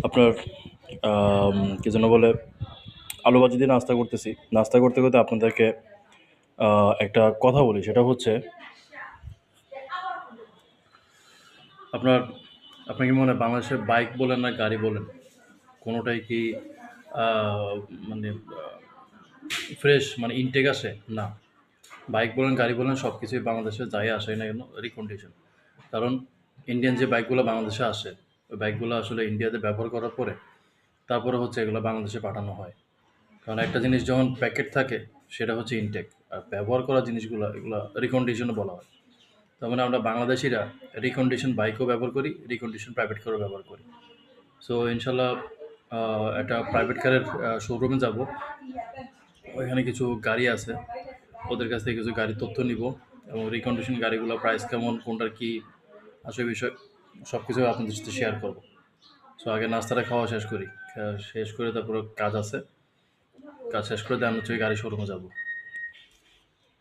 আপনার কি যেন বলে আলু ভাজি দিয়ে নাস্তা করতেছি। নাস্তা করতে করতে আপনাদেরকে একটা কথা বলি, সেটা হচ্ছে আপনার আপনার কি মনে হয় বাংলাদেশে বাইক বলেন না গাড়ি বলেন, কোনোটাই কি আহ, মানে ফ্রেশ মানে ইনটেক আসে না? বাইক বলেন গাড়ি বলেন সব কিছুই বাংলাদেশে যাই আসে না কেন রিকন্ডিশন। কারণ ইন্ডিয়ান যে বাইকগুলো বাংলাদেশে আসে, ওই বাইকগুলো আসলে ইন্ডিয়াতে ব্যবহার করার পরে তারপরে হচ্ছে এগুলো বাংলাদেশে পাঠানো হয়। কারণ একটা জিনিস যখন প্যাকেট থাকে সেটা হচ্ছে ইনটেক, আর ব্যবহার করা জিনিসগুলো এগুলো রিকন্ডিশনও বলা হয়। তার মানে আমরা বাংলাদেশিরা রিকন্ডিশন বাইকও ব্যবহার করি, রিকন্ডিশন প্রাইভেট কারও ব্যবহার করি। সো ইনশাল্লাহ একটা প্রাইভেট কারের শোরুমে যাব, ওইখানে কিছু গাড়ি আছে, ওদের কাছ থেকে কিছু গাড়ির তথ্য নিব এবং রিকন্ডিশন গাড়িগুলো প্রাইস কেমন, কোনটার কি আসলে বিষয় সব কিছু আপনাদের সাথে শেয়ার করবো। সো আগে নাস্তাটা খাওয়া শেষ করি, শেষ করে তারপরে কাজ আছে, কাজ শেষ করে দেন হচ্ছে গাড়ি শোরুমে যাবো।